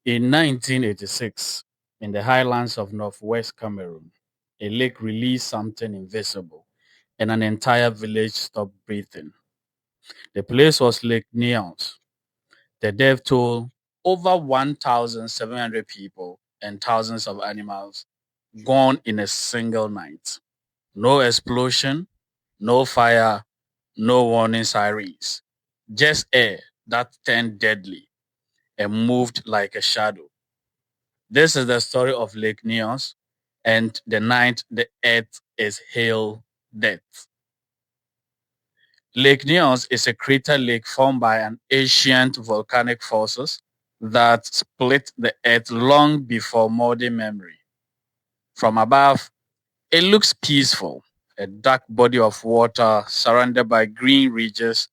In 1986, in the highlands of northwest Cameroon, a lake released something invisible, and an entire village stopped breathing. The place was Lake Nyos. The death toll over 1,700 people and thousands of animals gone in a single night. No explosion, no fire, no warning sirens, just air that turned deadly and moved like a shadow. This is the story of Lake Nyos and the night the earth is hail death. Lake Nyos is a crater lake formed by an ancient volcanic forces that split the earth long before modern memory. From above, it looks peaceful, a dark body of water surrounded by green ridges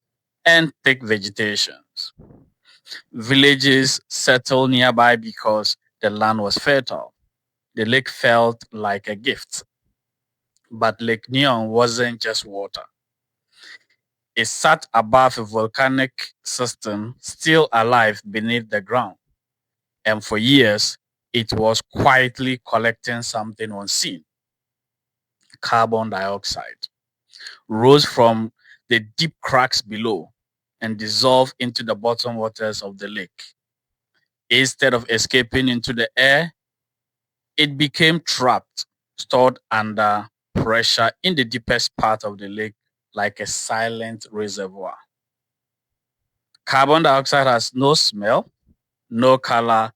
and thick vegetations. Villages settled nearby because the land was fertile. The lake felt like a gift. But Lake Neon wasn't just water. It sat above a volcanic system still alive beneath the ground. And for years, it was quietly collecting something unseen: carbon dioxide. Rose from the deep cracks below and dissolved into the bottom waters of the lake. Instead of escaping into the air, it became trapped, stored under pressure in the deepest part of the lake like a silent reservoir. Carbon dioxide has no smell, no color,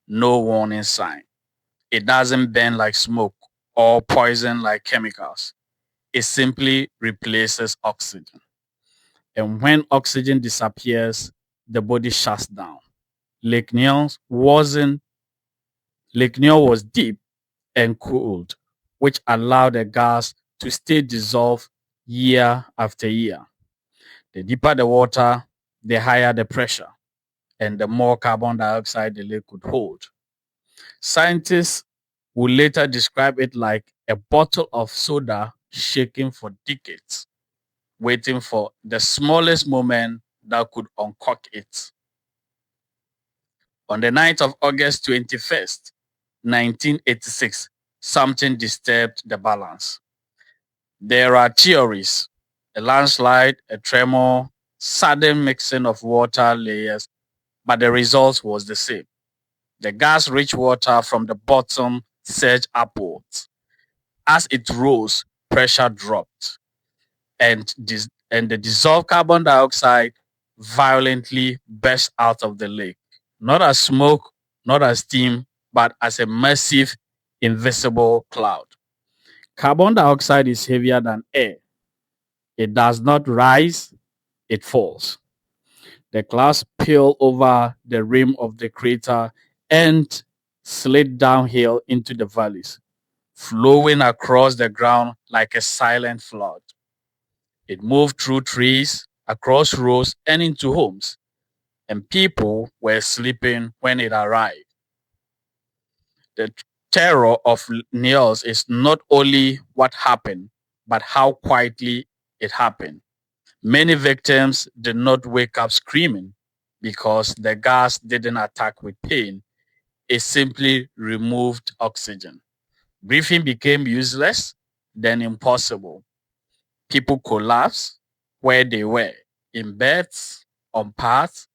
no warning sign. It doesn't burn like smoke or poison like chemicals. It simply replaces oxygen. And when oxygen disappears, the body shuts down. Lake Nyos wasn't Lake Nyos was deep and cooled, which allowed the gas to stay dissolved year after year. The deeper the water, the higher the pressure, and the more carbon dioxide the lake could hold. Scientists will later describe it like a bottle of soda shaking for decades, waiting for the smallest moment that could uncork it. On the night of August 21st, 1986, something disturbed the balance. There are theories: a landslide, a tremor, sudden mixing of water layers, but the result was the same. The gas rich water from the bottom surged upwards. As it rose, pressure dropped, and the dissolved carbon dioxide violently burst out of the lake, not as smoke, not as steam, but as a massive, invisible cloud. Carbon dioxide is heavier than air. It does not rise, it falls. The clouds spilled over the rim of the crater and slid downhill into the valleys, flowing across the ground like a silent flood. It moved through trees, across roads, and into homes, and people were sleeping when it arrived. The terror of Niels is not only what happened, but how quietly it happened. Many victims did not wake up screaming because the gas didn't attack with pain, it simply removed oxygen. Breathing became useless, then impossible. People collapsed where they were, in beds, on paths,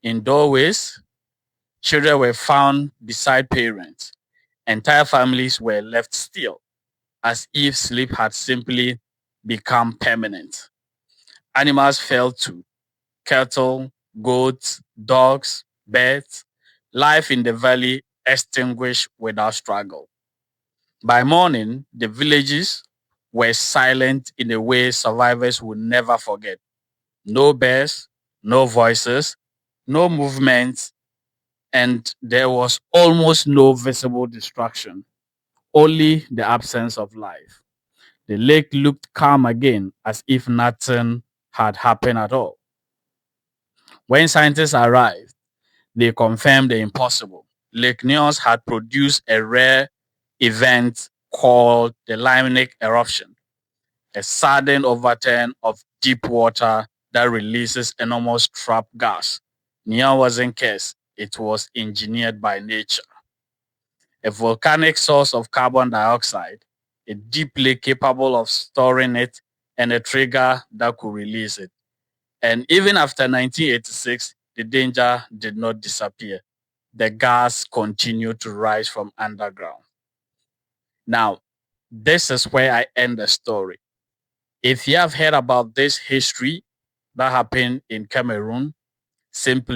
in doorways. Children were found beside parents. Entire families were left still, as if sleep had simply become permanent. Animals fell too: cattle, goats, dogs, birds. Life in the valley extinguished without struggle. By morning, the villages were silent in a way survivors would never forget. No bells, no voices, no movements, and there was almost no visible destruction, only the absence of life. The lake looked calm again, as if nothing had happened at all. When scientists arrived, they confirmed the impossible. Lake Nyos had produced a rare event called the limnic eruption, a sudden overturn of deep water that releases enormous trap gas. Nyos wasn't cursed, it was engineered by nature. A volcanic source of carbon dioxide, a deep lake capable of storing it, and a trigger that could release it. And even after 1986, the danger did not disappear. The gas continued to rise from underground. Now, this is where I end the story. If you have heard about this history that happened in Cameroon, simply